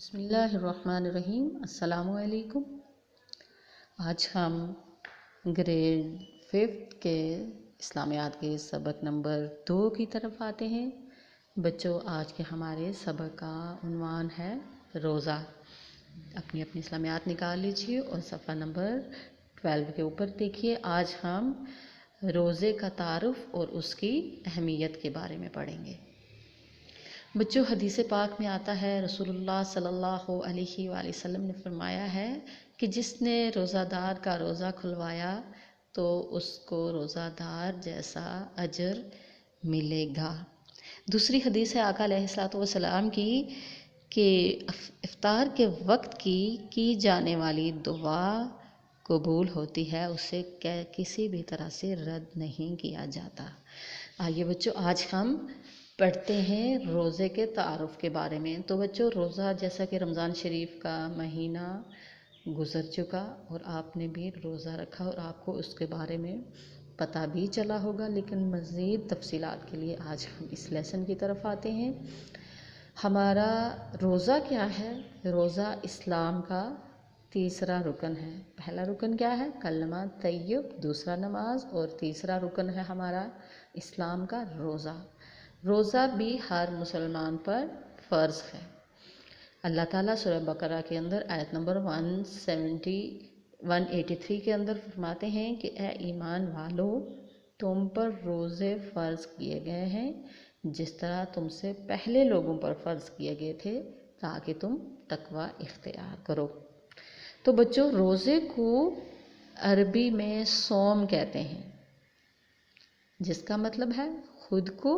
بسم اللہ الرحمن الرحیم۔ السلام علیکم۔ آج ہم گریڈ 5 کے اسلامیات کے سبق نمبر 2 کی طرف آتے ہیں۔ بچوں، آج کے ہمارے سبق کا عنوان ہے روزہ۔ اپنی اسلامیات نکال لیجیے اور صفحہ نمبر 12 کے اوپر دیکھیے۔ آج ہم روزے کا تعارف اور اس کی اہمیت کے بارے میں پڑھیں گے۔ بچوں، حدیث پاک میں آتا ہے، رسول اللہ صلی اللہ علیہ وآلہ وسلم نے فرمایا ہے کہ جس نے روزہ دار کا روزہ کھلوایا تو اس کو روزہ دار جیسا اجر ملے گا۔ دوسری حدیث ہے آقا علیہ الصلوۃ والسلام کی کہ افطار کے وقت کی جانے والی دعا قبول ہوتی ہے، اسے کسی بھی طرح سے رد نہیں کیا جاتا۔ آئیے بچوں، آج ہم پڑھتے ہیں روزے کے تعارف کے بارے میں۔ تو بچوں، روزہ جیسا کہ رمضان شریف کا مہینہ گزر چکا اور آپ نے بھی روزہ رکھا اور آپ کو اس کے بارے میں پتہ بھی چلا ہوگا، لیکن مزید تفصیلات کے لیے آج ہم اس لیسن کی طرف آتے ہیں۔ ہمارا روزہ کیا ہے؟ روزہ اسلام کا تیسرا رکن ہے۔ پہلا رکن کیا ہے؟ کلمہ طیب، دوسرا نماز، اور تیسرا رکن ہے ہمارا اسلام کا روزہ۔ روزہ بھی ہر مسلمان پر فرض ہے۔ اللہ تعالیٰ سورہ بقرہ کے اندر آیت نمبر 183 کے اندر فرماتے ہیں کہ اے ایمان والو، تم پر روزے فرض کیے گئے ہیں جس طرح تم سے پہلے لوگوں پر فرض کیے گئے تھے تاکہ تم تقوی اختیار کرو۔ تو بچوں، روزے کو عربی میں صوم کہتے ہیں، جس کا مطلب ہے خود کو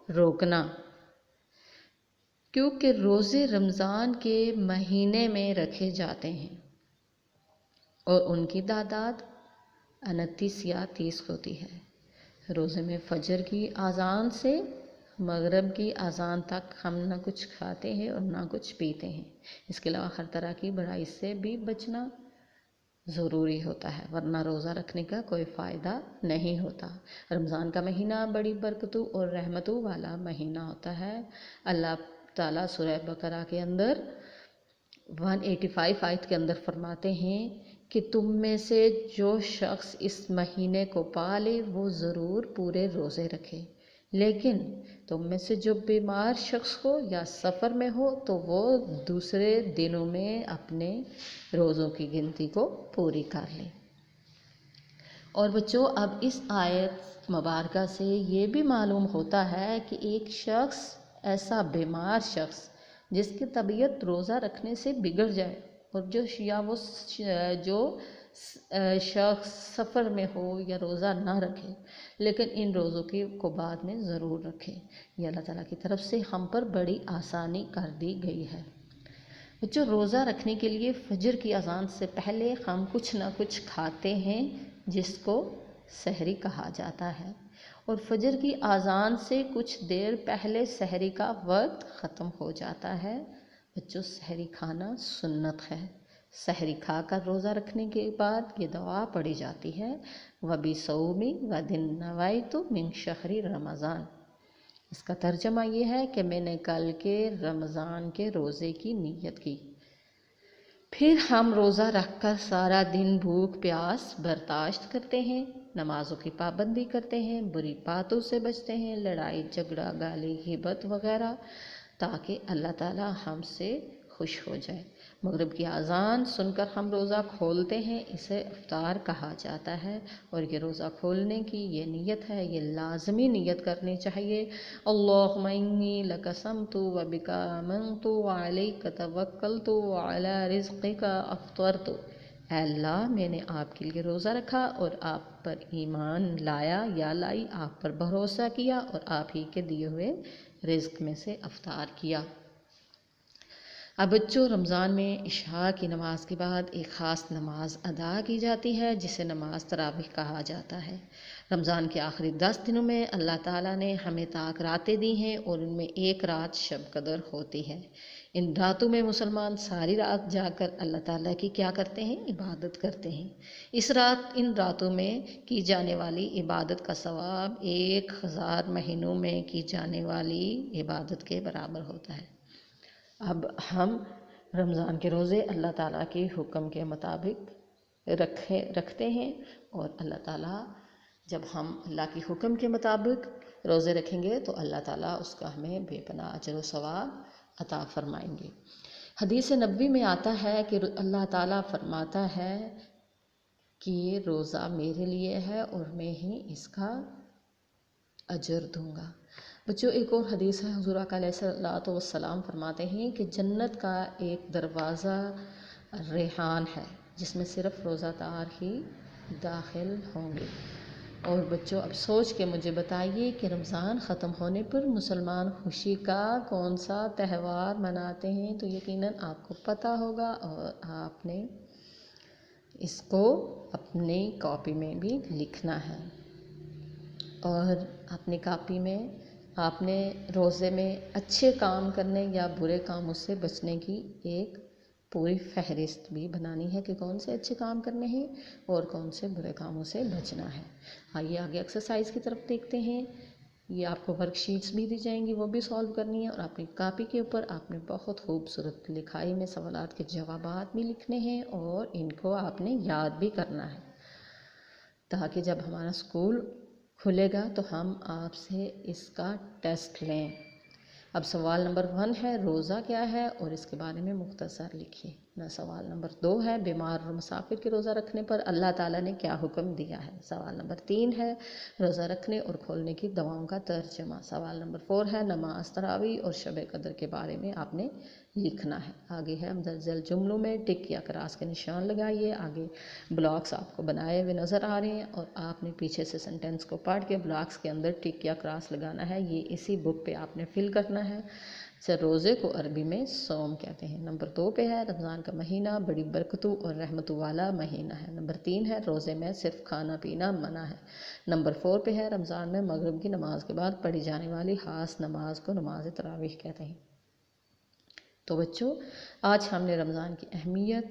روکنا، کیونکہ روزے رمضان کے مہینے میں رکھے جاتے ہیں اور ان کی تعداد 29 یا 30 ہوتی ہے۔ روزے میں فجر کی اذان سے مغرب کی اذان تک ہم نہ کچھ کھاتے ہیں اور نہ کچھ پیتے ہیں۔ اس کے علاوہ ہر طرح کی برائی سے بھی بچنا ضروری ہوتا ہے، ورنہ روزہ رکھنے کا کوئی فائدہ نہیں ہوتا۔ رمضان کا مہینہ بڑی برکتوں اور رحمتوں والا مہینہ ہوتا ہے۔ اللہ تعالیٰ سورہ بقرہ کے اندر 185 آیت کے اندر فرماتے ہیں کہ تم میں سے جو شخص اس مہینے کو پالے وہ ضرور پورے روزے رکھے، لیکن تم میں سے جو بیمار شخص ہو یا سفر میں ہو تو وہ دوسرے دنوں میں اپنے روزوں کی گنتی کو پوری کر لے۔ اور بچوں، اب اس آیت مبارکہ سے یہ بھی معلوم ہوتا ہے کہ ایک شخص، ایسا بیمار شخص جس کی طبیعت روزہ رکھنے سے بگڑ جائے اور جو شخص سفر میں ہو یا روزہ نہ رکھے لیکن ان روزوں کو بعد میں ضرور رکھے، یہ اللہ تعالیٰ کی طرف سے ہم پر بڑی آسانی کر دی گئی ہے۔ بچوں، روزہ رکھنے کے لیے فجر کی اذان سے پہلے ہم کچھ نہ کچھ کھاتے ہیں جس کو سحری کہا جاتا ہے، اور فجر کی اذان سے کچھ دیر پہلے سحری کا وقت ختم ہو جاتا ہے۔ بچوں، سحری کھانا سنت ہے۔ سحری کھا کر روزہ رکھنے کے بعد یہ دعا پڑھی جاتی ہے، وَبِصَوْمِ غَدٍ نَوَيْتُ مِنْ شَهْرِ رمضان۔ اس کا ترجمہ یہ ہے کہ میں نے کل کے رمضان کے روزے کی نیت کی۔ پھر ہم روزہ رکھ کر سارا دن بھوک پیاس برداشت کرتے ہیں، نمازوں کی پابندی کرتے ہیں، بری باتوں سے بچتے ہیں، لڑائی جھگڑا گالی غیبت وغیرہ، تاکہ اللہ تعالیٰ ہم سے خوش ہو جائے۔ مغرب کی اذان سن کر ہم روزہ کھولتے ہیں، اسے افطار کہا جاتا ہے، اور یہ روزہ کھولنے کی یہ نیت ہے، یہ لازمی نیت کرنی چاہیے۔ اللہم انی لک صمت وبک آمنت وعلیک توکلت وعلی رزقک افطرت۔ اے اللہ، میں نے آپ کے لیے روزہ رکھا اور آپ پر ایمان لایا یا لائی، آپ پر بھروسہ کیا اور آپ ہی کے دیے ہوئے رزق میں سے افطار کیا۔ اب بچوں، رمضان میں عشاء کی نماز کے بعد ایک خاص نماز ادا کی جاتی ہے جسے نماز تراویح کہا جاتا ہے۔ رمضان کے آخری 10 دنوں میں اللہ تعالیٰ نے ہمیں طاق راتیں دی ہیں اور ان میں ایک رات شب قدر ہوتی ہے۔ ان راتوں میں مسلمان ساری رات جا کر اللہ تعالیٰ کی کیا کرتے ہیں؟ عبادت کرتے ہیں۔ ان راتوں میں کی جانے والی عبادت کا ثواب 1000 مہینوں میں کی جانے والی عبادت کے برابر ہوتا ہے۔ اب ہم رمضان کے روزے اللہ تعالیٰ کے حکم کے مطابق رکھتے ہیں، اور اللہ تعالیٰ جب ہم اللہ کے حکم کے مطابق روزے رکھیں گے تو اللہ تعالیٰ اس کا ہمیں بے پناہ اجر و ثواب عطا فرمائیں گے۔ حدیث نبوی میں آتا ہے کہ اللہ تعالیٰ فرماتا ہے کہ یہ روزہ میرے لیے ہے اور میں ہی اس کا اجر دوں گا۔ بچوں ایک اور حدیث ہے، حضور آقا علیہ الصلوۃ والسلام فرماتے ہیں کہ جنت کا ایک دروازہ ریحان ہے جس میں صرف روزہ دار ہی داخل ہوں گے۔ اور بچوں اب سوچ کے مجھے بتائیے کہ رمضان ختم ہونے پر مسلمان خوشی کا کون سا تہوار مناتے ہیں؟ تو یقیناً آپ کو پتہ ہوگا، اور آپ نے اس کو اپنی کاپی میں بھی لکھنا ہے، اور اپنی کاپی میں آپ نے روزے میں اچھے کام کرنے یا برے کاموں سے بچنے کی ایک پوری فہرست بھی بنانی ہے کہ کون سے اچھے کام کرنے ہیں اور کون سے برے کاموں سے بچنا ہے۔ آئیے آگے ایکسرسائز کی طرف دیکھتے ہیں۔ یہ آپ کو ورک شیٹس بھی دی جائیں گی، وہ بھی سالو کرنی ہے، اور اپنی کاپی کے اوپر آپ نے بہت خوبصورت لکھائی میں سوالات کے جوابات بھی لکھنے ہیں، اور ان کو آپ نے یاد بھی کرنا ہے تاکہ جب ہمارا اسکول کھلے گا تو ہم آپ سے اس کا ٹیسٹ لیں۔ اب سوال نمبر 1 ہے روزہ کیا ہے، اور اس کے بارے میں مختصر لکھیے۔ سوال نمبر 2 ہے بیمار اور مسافر کے روزہ رکھنے پر اللہ تعالیٰ نے کیا حکم دیا ہے۔ سوال نمبر 3 ہے روزہ رکھنے اور کھولنے کی دعاؤں کا ترجمہ۔ سوال نمبر 4 ہے نماز تراویح اور شب قدر کے بارے میں آپ نے لکھنا ہے۔ آگے ہے مندرجہ جملوں میں ٹک یا کراس کے نشان لگائیے۔ آگے بلاکس آپ کو بنائے ہوئے نظر آ رہے ہیں، اور آپ نے پیچھے سے سینٹینس کو پڑھ کے بلاکس کے اندر ٹک یا کراس لگانا ہے۔ یہ اسی بک پہ آپ نے فل کرنا ہے۔ روزے کو عربی میں صوم کہتے ہیں۔ نمبر 2 پہ ہے رمضان کا مہینہ بڑی برکتوں اور رحمتوں والا مہینہ ہے۔ نمبر 3 ہے روزے میں صرف کھانا پینا منع ہے۔ نمبر 4 پہ ہے رمضان میں مغرب کی نماز کے بعد پڑھی جانے والی خاص نماز کو نماز تراویح کہتے ہیں۔ تو بچوں آج ہم نے رمضان کی اہمیت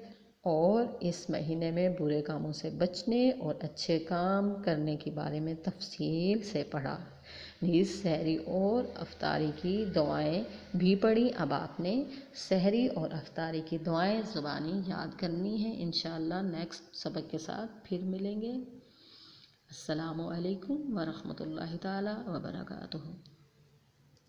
اور اس مہینے میں برے کاموں سے بچنے اور اچھے کام کرنے کے بارے میں تفصیل سے پڑھا۔ نیز سحری اور افطاری کی دعائیں بھی پڑھی۔ اب آپ نے سحری اور افطاری کی دعائیں زبانی یاد کرنی ہیں۔ انشاءاللہ نیکسٹ سبق کے ساتھ پھر ملیں گے۔ السلام علیکم ورحمۃ اللہ تعالیٰ وبرکاتہ۔